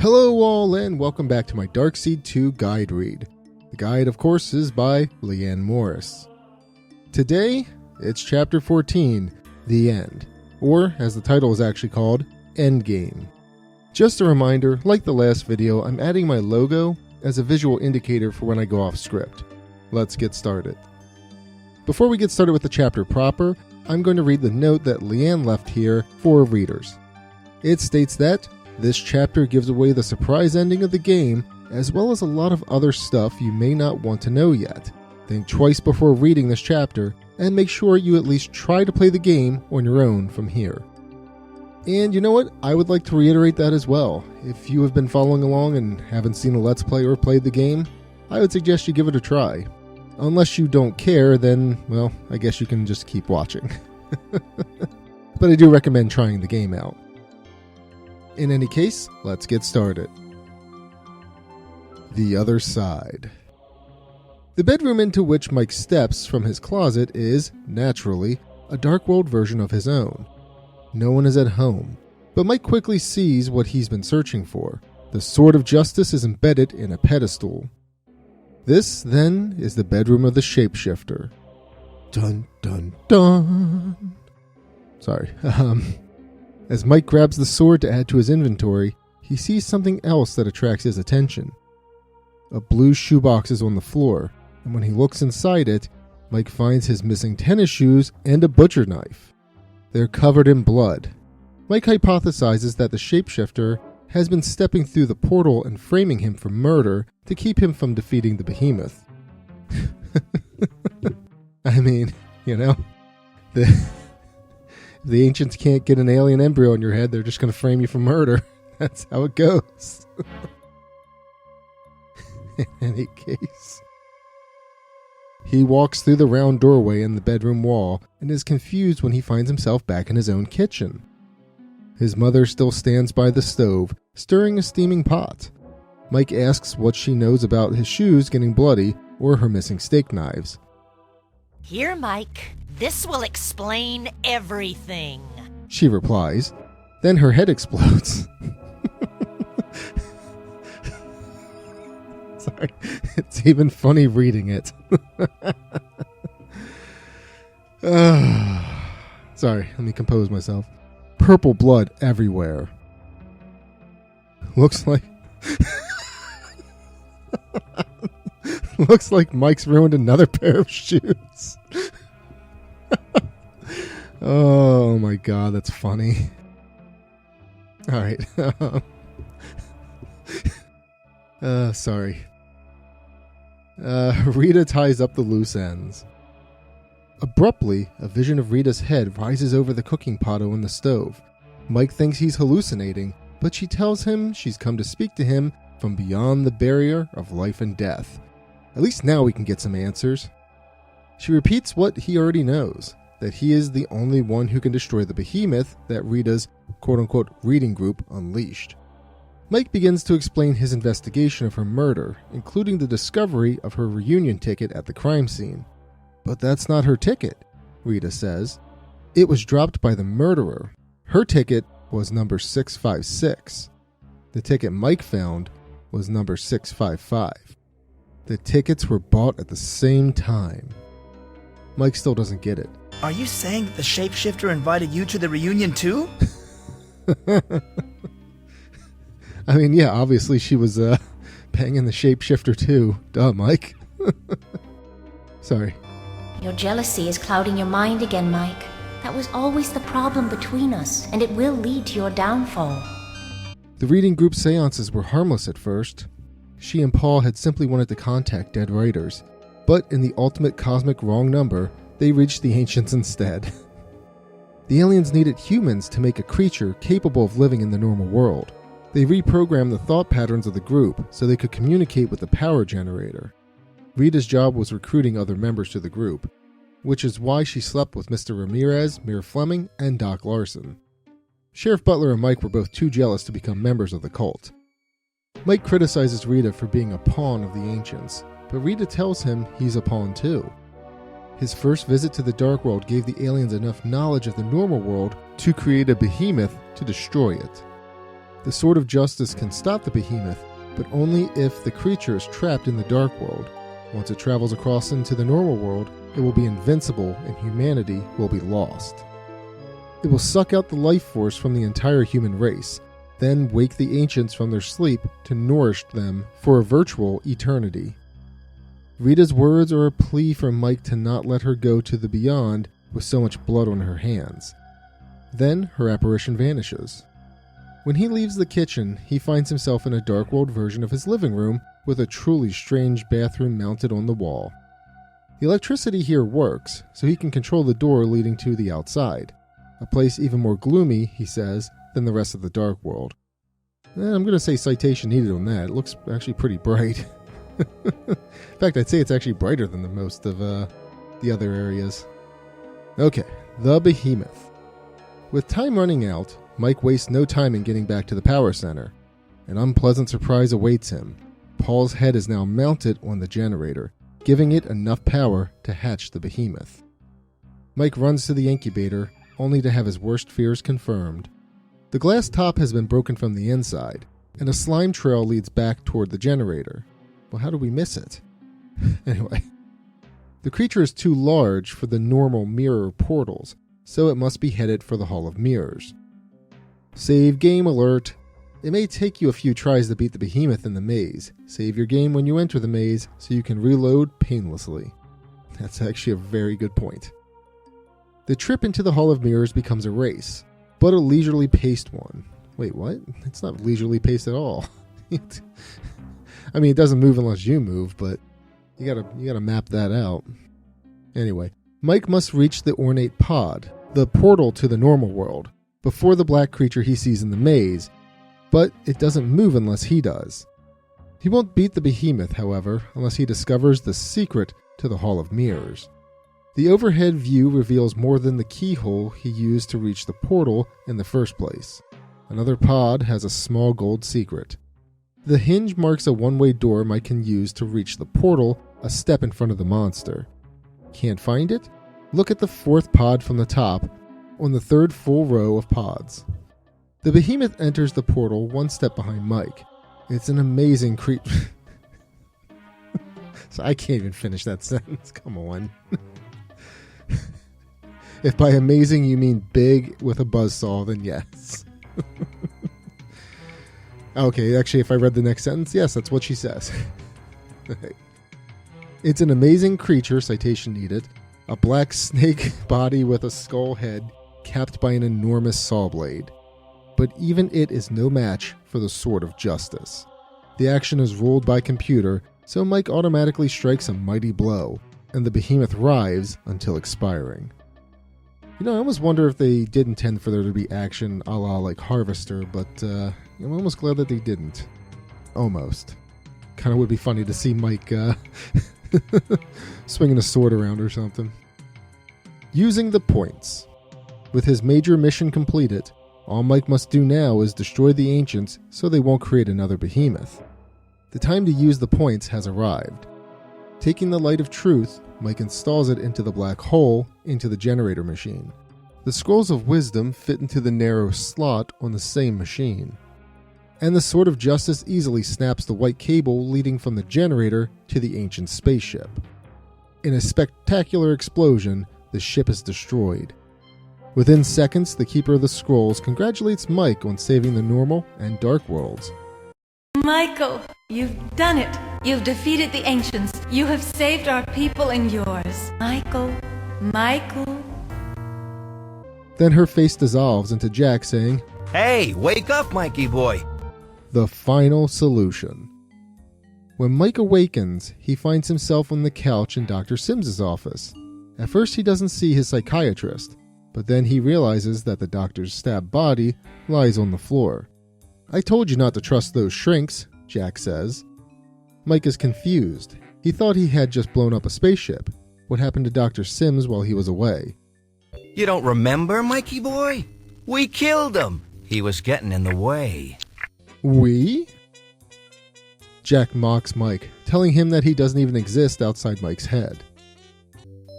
Hello all and welcome back to my Darkseed 2 guide read. The guide, of course, is by Leanne Morris. Today, it's Chapter 14, The End, or as the title is actually called, Endgame. Just a reminder, like the last video, I'm adding my logo as a visual indicator for when I go off script. Let's get started. Before we get started with the chapter proper, I'm going to read the note that Leanne left here for readers. It states that this chapter gives away the surprise ending of the game, as well as a lot of other stuff you may not want to know yet. Think twice before reading this chapter, and make sure you at least try to play the game on your own from here. And you know what? I would like to reiterate that as well. If you have been following along and haven't seen a Let's Play or played the game, I would suggest you give it a try. Unless you don't care, then, well, I guess you can just keep watching. But I do recommend trying the game out. In any case, let's get started. The Other Side. The bedroom into which Mike steps from his closet is, naturally, a Dark World version of his own. No one is at home, but Mike quickly sees what he's been searching for. The Sword of Justice is embedded in a pedestal. This, then, is the bedroom of the Shapeshifter. Dun dun dun! Sorry, As Mike grabs the sword to add to his inventory, he sees something else that attracts his attention. A blue shoebox is on the floor, and when he looks inside it, Mike finds his missing tennis shoes and a butcher knife. They're covered in blood. Mike hypothesizes that the Shapeshifter has been stepping through the portal and framing him for murder to keep him from defeating the behemoth. I mean, you know, the ancients can't get an alien embryo in your head, they're just going to frame you for murder. That's how it goes. In any case, he walks through the round doorway in the bedroom wall and is confused when he finds himself back in his own kitchen. His mother still stands by the stove, stirring a steaming pot. Mike asks what she knows about his shoes getting bloody or her missing steak knives. Here, Mike. This will explain everything, she replies. Then her head explodes. Sorry, it's even funny reading it. Sorry, let me compose myself. Purple blood everywhere. Looks like Mike's ruined another pair of shoes. Oh my god, that's funny. Alright. Sorry. Rita ties up the loose ends. Abruptly, a vision of Rita's head rises over the cooking pot on the stove. Mike thinks he's hallucinating, but she tells him she's come to speak to him from beyond the barrier of life and death. At least now we can get some answers. She repeats what he already knows, that he is the only one who can destroy the behemoth that Rita's quote-unquote reading group unleashed. Mike begins to explain his investigation of her murder, including the discovery of her reunion ticket at the crime scene. But that's not her ticket, Rita says. It was dropped by the murderer. Her ticket was number 656. The ticket Mike found was number 655. The tickets were bought at the same time. Mike still doesn't get it. Are you saying that the Shapeshifter invited you to the reunion too? I mean, yeah, obviously she was banging the Shapeshifter too. Duh, Mike. Sorry. Your jealousy is clouding your mind again, Mike. That was always the problem between us, and it will lead to your downfall. The reading group seances were harmless at first. She and Paul had simply wanted to contact dead writers, but in the ultimate cosmic wrong number, they reached the ancients instead. The aliens needed humans to make a creature capable of living in the normal world. They reprogrammed the thought patterns of the group so they could communicate with the power generator. Rita's job was recruiting other members to the group, which is why she slept with Mr. Ramirez, Mayor Fleming, and Doc Larson. Sheriff Butler and Mike were both too jealous to become members of the cult. Mike criticizes Rita for being a pawn of the ancients, but Rita tells him he's a pawn too. His first visit to the Dark World gave the aliens enough knowledge of the normal world to create a behemoth to destroy it. The Sword of Justice can stop the behemoth, but only if the creature is trapped in the Dark World. Once it travels across into the normal world, it will be invincible and humanity will be lost. It will suck out the life force from the entire human race, then wake the ancients from their sleep to nourish them for a virtual eternity. Rita's words are a plea for Mike to not let her go to the beyond with so much blood on her hands. Then her apparition vanishes. When he leaves the kitchen, he finds himself in a Dark World version of his living room with a truly strange bathroom mounted on the wall. The electricity here works, so he can control the door leading to the outside, a place even more gloomy, he says, than the rest of the Dark World. I'm going to say citation needed on that. It looks actually pretty bright. In fact, I'd say it's actually brighter than the most of the other areas. Okay, the Behemoth. With time running out, Mike wastes no time in getting back to the power center. An unpleasant surprise awaits him. Paul's head is now mounted on the generator, giving it enough power to hatch the Behemoth. Mike runs to the incubator, only to have his worst fears confirmed. The glass top has been broken from the inside, and a slime trail leads back toward the generator. Well, how do we miss it? Anyway, the creature is too large for the normal mirror portals, so it must be headed for the Hall of Mirrors. Save game alert! It may take you a few tries to beat the Behemoth in the maze. Save your game when you enter the maze so you can reload painlessly. That's actually a very good point. The trip into the Hall of Mirrors becomes a race, but a leisurely paced one. Wait, what? It's not leisurely paced at all. I mean, it doesn't move unless you move, but you gotta map that out. Anyway, Mike must reach the ornate pod, the portal to the normal world, before the black creature he sees in the maze, but it doesn't move unless he does. He won't beat the Behemoth, however, unless he discovers the secret to the Hall of Mirrors. The overhead view reveals more than the keyhole he used to reach the portal in the first place. Another pod has a small gold secret. The hinge marks a one-way door Mike can use to reach the portal a step in front of the monster. Can't find it? Look at the fourth pod from the top, on the third full row of pods. The Behemoth enters the portal one step behind Mike. It's an amazing creature. So I can't even finish that sentence. Come on. If by amazing you mean big with a buzzsaw, then yes. Okay, actually, if I read the next sentence, yes, that's what she says. It's an amazing creature, citation needed, a black snake body with a skull head capped by an enormous saw blade. But even it is no match for the Sword of Justice. The action is ruled by computer, so Mike automatically strikes a mighty blow, and the Behemoth writhes until expiring. You know, I almost wonder if they did intend for there to be action a la like Harvester, but I'm almost glad that they didn't. Almost. Kind of would be funny to see Mike swinging a sword around or something. Using the points. With his major mission completed, all Mike must do now is destroy the Ancients so they won't create another Behemoth. The time to use the points has arrived. Taking the Light of Truth, Mike installs it into the black hole into the generator machine. The Scrolls of Wisdom fit into the narrow slot on the same machine. And the Sword of Justice easily snaps the white cable leading from the generator to the ancient spaceship. In a spectacular explosion, the ship is destroyed. Within seconds, the Keeper of the Scrolls congratulates Mike on saving the normal and dark worlds. Michael, you've done it. You've defeated the Ancients. You have saved our people and yours. Michael. Then her face dissolves into Jack saying, Hey, wake up, Mikey boy. The final solution. When Mike awakens, he finds himself on the couch in Dr. Sims's office. At first he doesn't see his psychiatrist, but then he realizes that the doctor's stabbed body lies on the floor. I told you not to trust those shrinks, Jack says. Mike is confused. He thought he had just blown up a spaceship. What happened to Dr. Sims while he was away? You don't remember, Mikey boy? We killed him. He was getting in the way. We? Jack mocks Mike, telling him that he doesn't even exist outside Mike's head.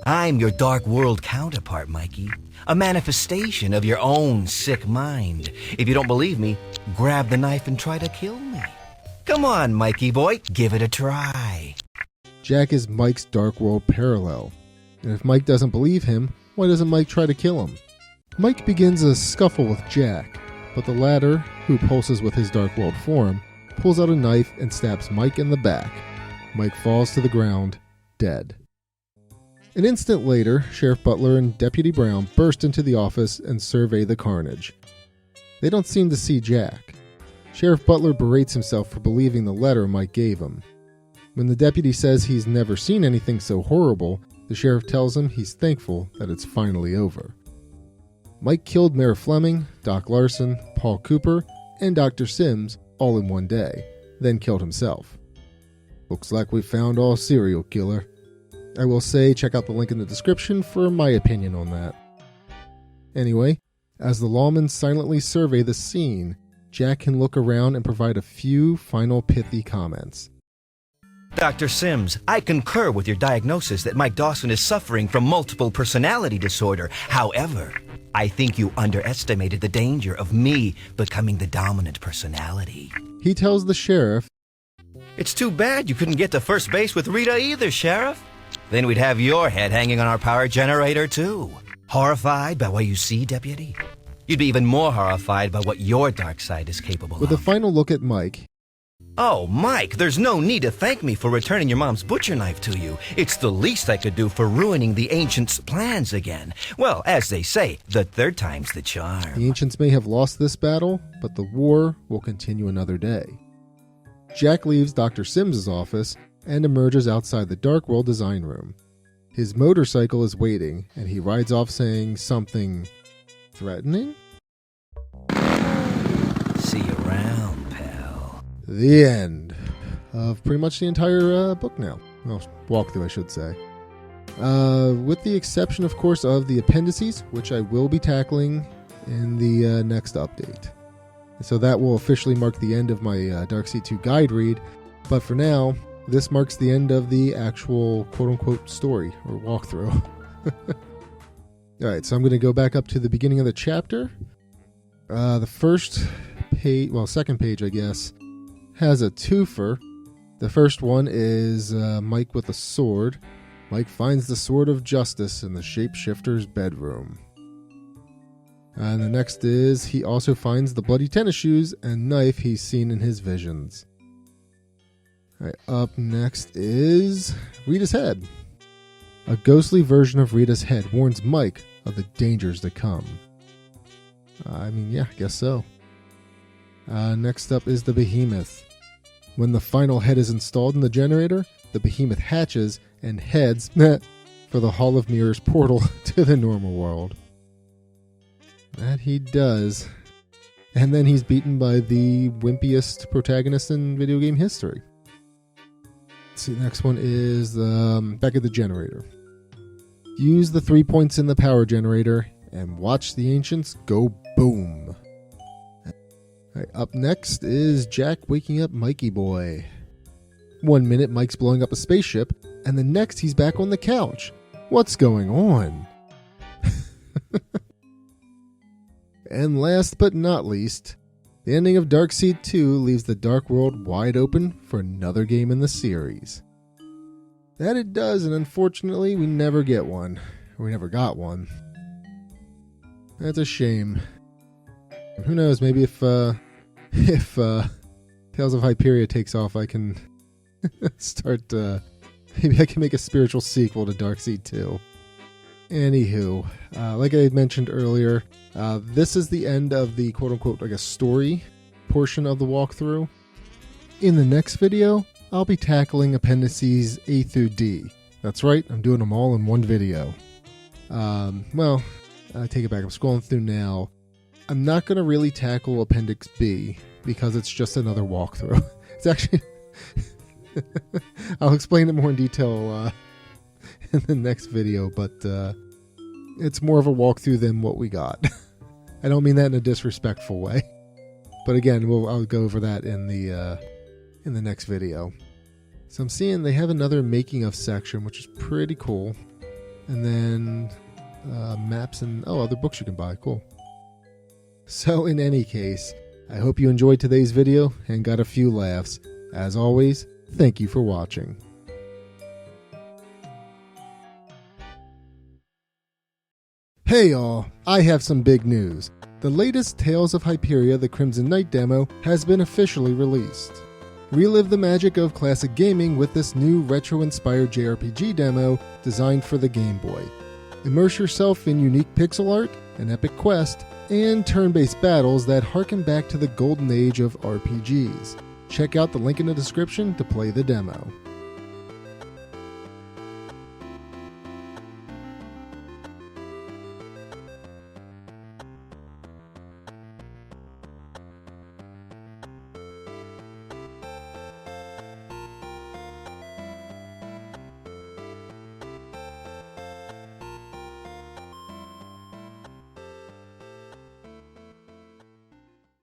I'm your dark world counterpart, Mikey. A manifestation of your own sick mind. If you don't believe me, grab the knife and try to kill me. Come on, Mikey boy, give it a try. Jack is Mike's Dark World parallel, and if Mike doesn't believe him, why doesn't Mike try to kill him? Mike begins a scuffle with Jack, but the latter, who pulses with his Dark World form, pulls out a knife and stabs Mike in the back. Mike falls to the ground, dead. An instant later, Sheriff Butler and Deputy Brown burst into the office and survey the carnage. They don't seem to see Jack. Sheriff Butler berates himself for believing the letter Mike gave him. When the deputy says he's never seen anything so horrible, the sheriff tells him he's thankful that it's finally over. Mike killed Mayor Fleming, Doc Larson, Paul Cooper, and Dr. Sims all in one day, then killed himself. Looks like we found our serial killer. I will say check out the link in the description for my opinion on that. Anyway, as the lawmen silently survey the scene, Jack can look around and provide a few final pithy comments. Dr. Sims, I concur with your diagnosis that Mike Dawson is suffering from multiple personality disorder. However, I think you underestimated the danger of me becoming the dominant personality. He tells the sheriff, It's too bad you couldn't get to first base with Rita either, Sheriff. Then we'd have your head hanging on our power generator, too. Horrified by what you see, Deputy? You'd be even more horrified by what your dark side is capable with of. a final look at Mike. Oh, Mike, there's no need to thank me for returning your mom's butcher knife to you. It's the least I could do for ruining the Ancients' plans again. Well, as they say, the third time's the charm. The Ancients may have lost this battle, but the war will continue another day. Jack leaves Dr. Sims' office and emerges outside the Dark World design room. His motorcycle is waiting, and he rides off saying something threatening? See you around, pal. The end of pretty much the entire book now. Well, walkthrough, I should say. With the exception, of course, of the appendices, which I will be tackling in the next update. So that will officially mark the end of my Darkseed 2 guide read. But for now, this marks the end of the actual quote-unquote story or walkthrough. Alright, so I'm going to go back up to the beginning of the chapter. The first page, well, second page, I guess, has a twofer. The first one is Mike with a sword. Mike finds the sword of justice in the shapeshifter's bedroom. And the next is he also finds the bloody tennis shoes and knife he's seen in his visions. Alright, up next is Rita's head. A ghostly version of Rita's head warns Mike of the dangers to come. I guess so. Next up is the behemoth. When the final head is installed in the generator, the behemoth hatches and heads for the Hall of Mirrors portal to the normal world. That he does. And then he's beaten by the wimpiest protagonist in video game history. Let's see, the next one is back at the generator. Use the 3 points in the power generator and watch the Ancients go boom. Right, up next is Jack waking up Mikey Boy. 1 minute Mike's blowing up a spaceship, and the next he's back on the couch. What's going on? And last but not least, the ending of Darkseed 2 leaves the Dark World wide open for another game in the series. That it does, and unfortunately we never get one. Or we never got one. That's a shame. Who knows, maybe if Tales of Hyperia takes off, I can start, maybe I can make a spiritual sequel to Darkseed 2. Anywho, like I mentioned earlier, this is the end of the quote-unquote, I guess, story portion of the walkthrough. In the next video, I'll be tackling appendices A through D. That's right, I'm doing them all in one video. I take it back, I'm scrolling through now. I'm not going to really tackle Appendix B, because it's just another walkthrough. It's actually... I'll explain it more in detail in the next video, but it's more of a walkthrough than what we got. I don't mean that in a disrespectful way. But again, I'll go over that in the next video. So I'm seeing they have another making of section, which is pretty cool. And then maps and other books you can buy. Cool. So in any case, I hope you enjoyed today's video and got a few laughs. As always, thank you for watching. Hey all, I have some big news. The latest Tales of Hyperia: The Crimson Knight demo has been officially released. Relive the magic of classic gaming with this new retro-inspired JRPG demo designed for the Game Boy. Immerse yourself in unique pixel art, an epic quest, and turn-based battles that harken back to the golden age of RPGs. Check out the link in the description to play the demo.